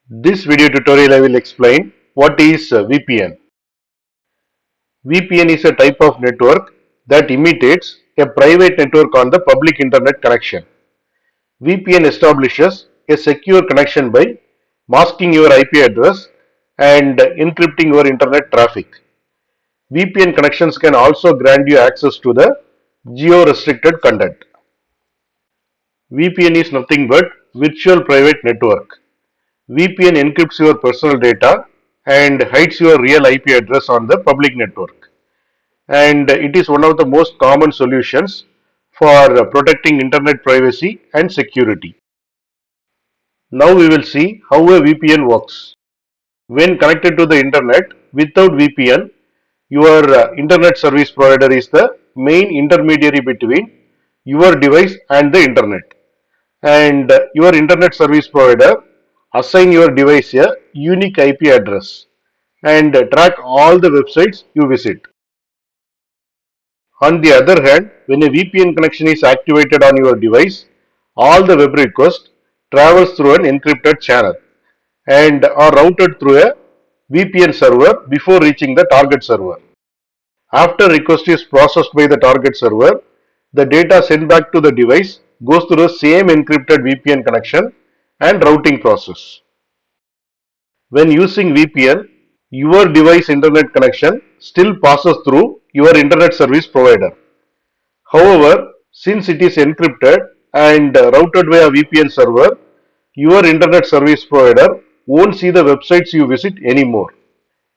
This video tutorial I will explain what is VPN. VPN is a type of network that imitates a private network on the public internet connection. VPN establishes a secure connection by masking your IP address and encrypting your internet traffic. VPN connections can also grant you access to the geo-restricted content. VPN is nothing but virtual private network. VPN encrypts your personal data and hides your real IP address on the public network. And it is one of the most common solutions for protecting internet privacy and security. Now we will see how a VPN works. When connected to the internet without VPN, your internet service provider is the main intermediary between your device and the internet. And your internet service provider assign your device a unique IP address and track all the websites you visit. On the other hand, when a VPN connection is activated on your device, all the web requests travels through an encrypted channel and are routed through a VPN server before reaching the target server. After request is processed by the target server, the data sent back to the device goes through the same encrypted VPN connection and routing process. When using VPN, your device internet connection still passes through your internet service provider. However, since it is encrypted and routed via VPN server, your internet service provider won't see the websites you visit anymore.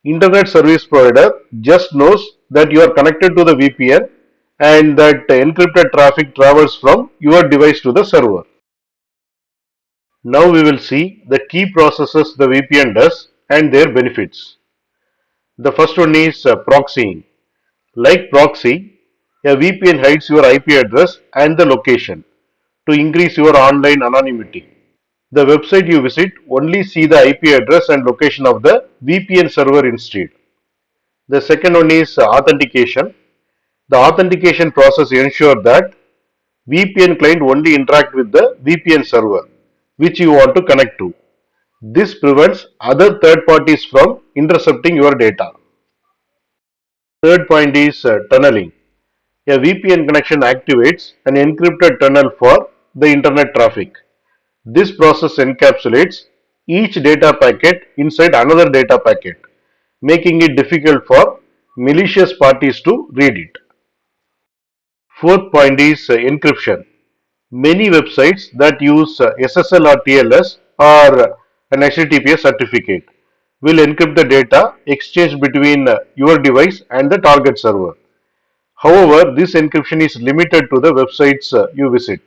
Internet service provider just knows that you are connected to the VPN and that encrypted traffic travels from your device to the server. Now we will see the key processes the VPN does and their benefits. The first one is proxying. Like proxy, a VPN hides your IP address and the location to increase your online anonymity. The website you visit only see the IP address and location of the VPN server instead. The second one is authentication. The authentication process ensures that VPN client only interact with the VPN server which you want to connect to. This prevents other third parties from intercepting your data. Third point is tunneling. A VPN connection activates an encrypted tunnel for the internet traffic. This process encapsulates each data packet inside another data packet, making it difficult for malicious parties to read it. Fourth point is encryption. Many websites that use SSL or TLS or an HTTPS certificate will encrypt the data exchanged between your device and the target server. However, this encryption is limited to the websites you visit.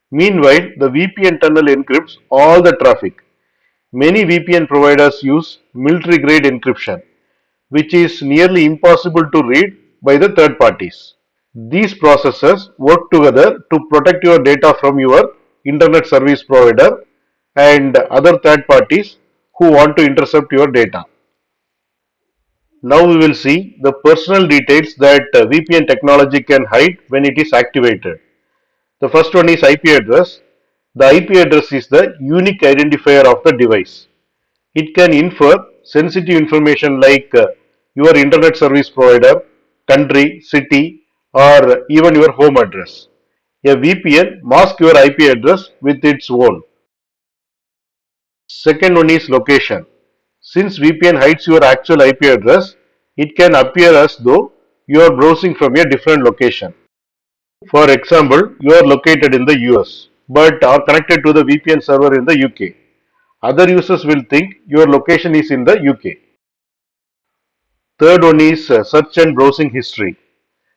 Meanwhile, the VPN tunnel encrypts all the traffic. Many VPN providers use military grade encryption, which is nearly impossible to read by the third parties. These processes work together to protect your data from your internet service provider and other third parties who want to intercept your data. Now we will see the personal details that VPN technology can hide when it is activated. The first one is IP address. The IP address is the unique identifier of the device. It can infer sensitive information like your internet service provider, country, city, or even your home address. A VPN masks your IP address with its own. Second one is location. Since VPN hides your actual IP address, it can appear as though you are browsing from a different location. For example, you are located in the US but are connected to the VPN server in the UK. Other users will think your location is in the UK. Third one is search and browsing history.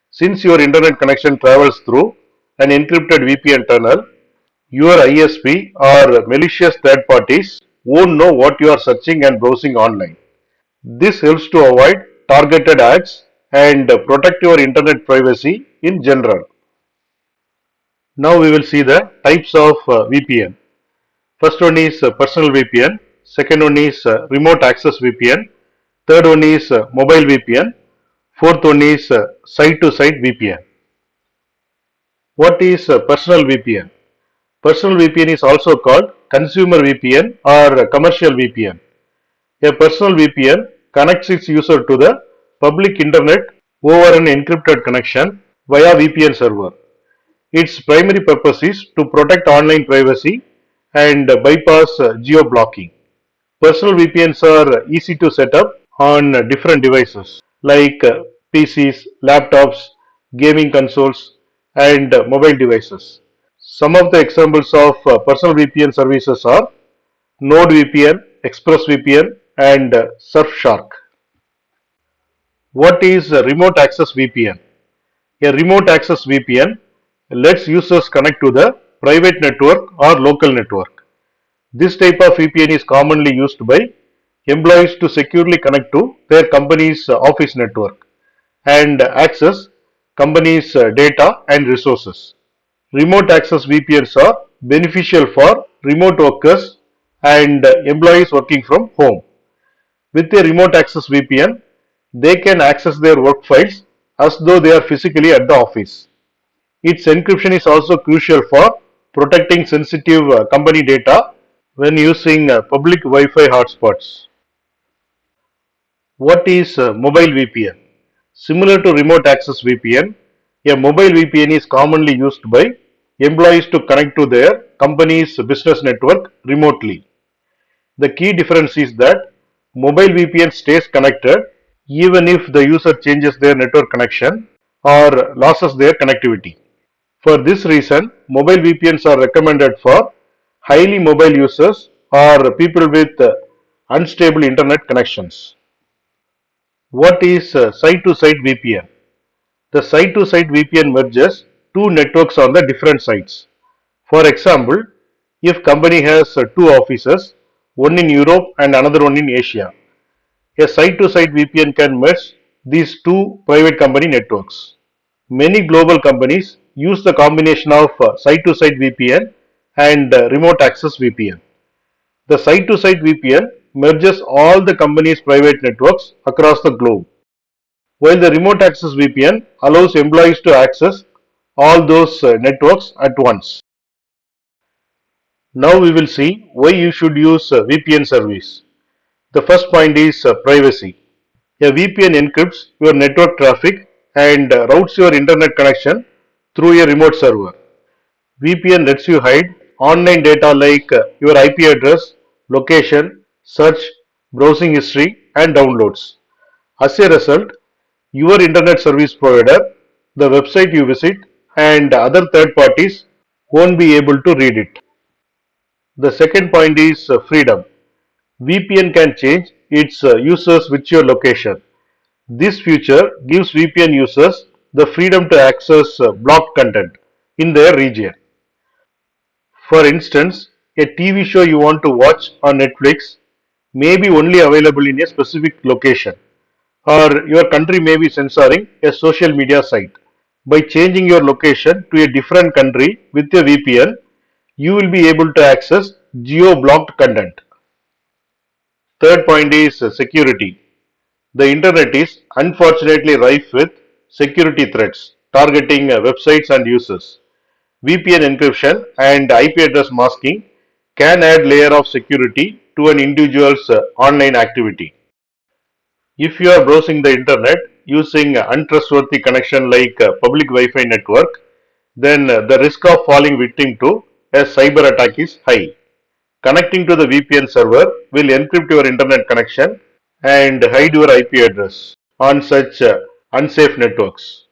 Since your internet connection travels through an encrypted VPN tunnel, your ISP or malicious third parties won't know what you are searching and browsing online. This helps to avoid targeted ads and protect your internet privacy in general. Now we will see the types of VPN. First one is personal VPN, second one is remote access VPN, third one is mobile VPN, fourth one is site to site VPN. What is personal VPN? Personal VPN is also called consumer VPN or commercial VPN. A personal VPN connects its user to the public internet over an encrypted connection via VPN server. Its primary purpose is to protect online privacy and bypass geo-blocking. Personal VPNs are easy to set up on different devices like PCs, laptops, gaming consoles, and mobile devices. Some of the examples of personal VPN services are NodeVPN, ExpressVPN, and Surfshark. What is a remote access VPN? A remote access VPN lets users connect to the private network or local network. This type of VPN is commonly used by employees to securely connect to their company's office network and access company's data and resources. Remote access VPNs are beneficial for remote workers and employees working from home. With a remote access VPN, they can access their work files as though they are physically at the office. Its encryption is also crucial for protecting sensitive company data when using public Wi-Fi hotspots. What is mobile VPN? Similar to remote access VPN, a mobile VPN is commonly used by employees to connect to their company's business network remotely. The key difference is that mobile VPN stays connected even if the user changes their network connection or loses their connectivity. For this reason, mobile VPNs are recommended for highly mobile users or people with unstable internet connections. What is site-to-site VPN? The site-to-site VPN merges two networks on the different sites. For example, if company has two offices, one in Europe and another one in Asia, a site-to-site VPN can merge these two private company networks. Many global companies use the combination of site-to-site VPN and remote access VPN. The site-to-site VPN merges all the company's private networks across the globe, while the remote access VPN allows employees to access all those networks at once. Now we will see why you should use a VPN service. The first point is privacy. A VPN encrypts your network traffic and routes your internet connection through a remote server. VPN lets you hide online data like your IP address, location, search, browsing history, and downloads. As a result, your internet service provider, the website you visit, and other third parties won't be able to read it. The second point is freedom. VPN can change its users with your location. This feature gives VPN users the freedom to access blocked content in their region. For instance, a TV show you want to watch on Netflix may be only available in a specific location, or your country may be censoring a social media site. By changing your location to a different country with a VPN, you will be able to access geo blocked content. Third point is security. The internet is unfortunately rife with security threats targeting websites and users. VPN encryption and IP address masking can add layer of security to an individual's online activity. If you are browsing the internet using untrustworthy connection like public Wi-Fi network, then the risk of falling victim to a cyber attack is high. Connecting to the VPN server will encrypt your internet connection and hide your IP address on such unsafe networks.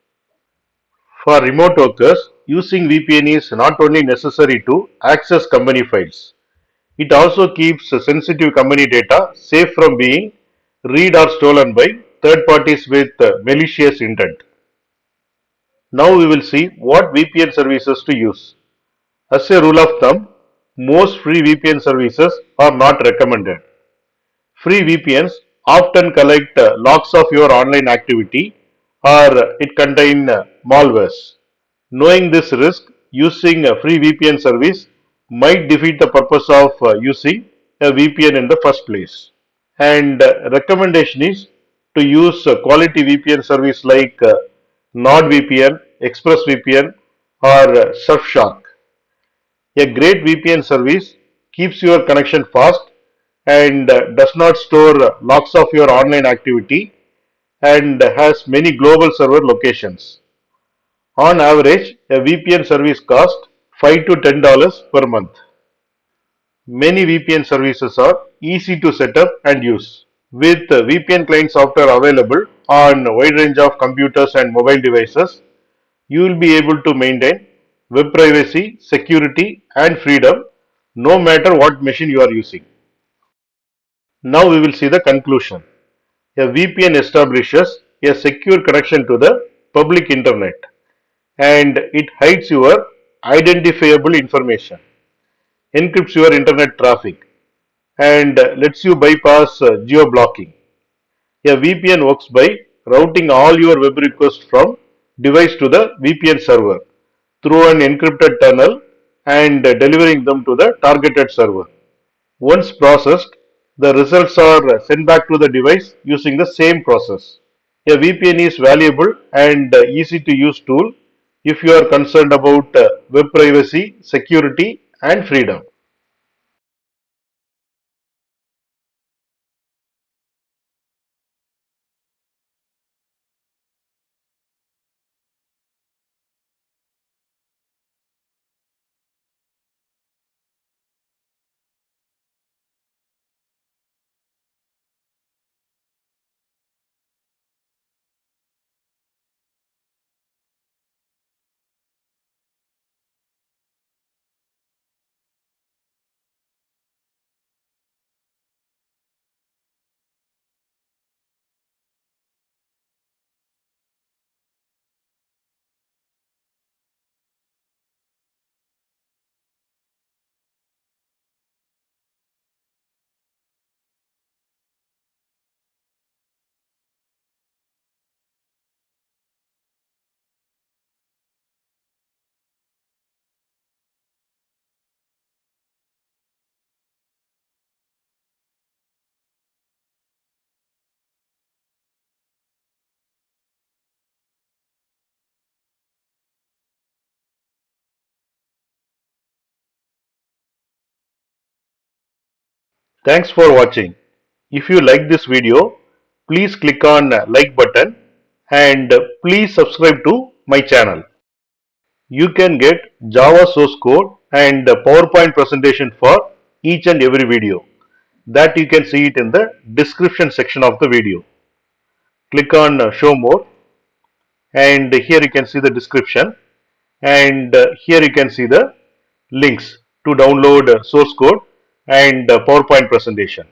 For remote workers, using VPN is not only necessary to access company files, it also keeps sensitive company data safe from being read or stolen by third parties with malicious intent. Now we will see what VPN services to use. As a rule of thumb, most free VPN services are not recommended. Free VPNs often collect logs of your online activity or it contain malwares. Knowing this risk, using a free VPN service might defeat the purpose of using a VPN in the first place. And recommendation is to use a quality VPN service like NordVPN, ExpressVPN or Surfshark. A great VPN service keeps your connection fast, and does not store logs of your online activity, and has many global server locations. On average, a VPN service costs $5 to $10 per month. Many VPN services are easy to set up and use. With VPN client software available on a wide range of computers and mobile devices, you will be able to maintain web privacy, security, and freedom no matter what machine you are using. Now we will see the conclusion. A VPN establishes a secure connection to the public internet, and it hides your identifiable information, encrypts your internet traffic, and lets you bypass geo-blocking. A VPN works by routing all your web requests from device to the VPN server through an encrypted tunnel and delivering them to the targeted server. Once processed, the results are sent back to the device using the same process. A VPN is valuable and easy to use tool if you are concerned about web privacy, security, and freedom. Thanks for watching. If you like this video, please click on like button and please subscribe to my channel. You can get Java source code and PowerPoint presentation for each and every video. That you can see it in the description section of the video. Click on show more, and here you can see the description, and here you can see the links to download source code and PowerPoint presentation.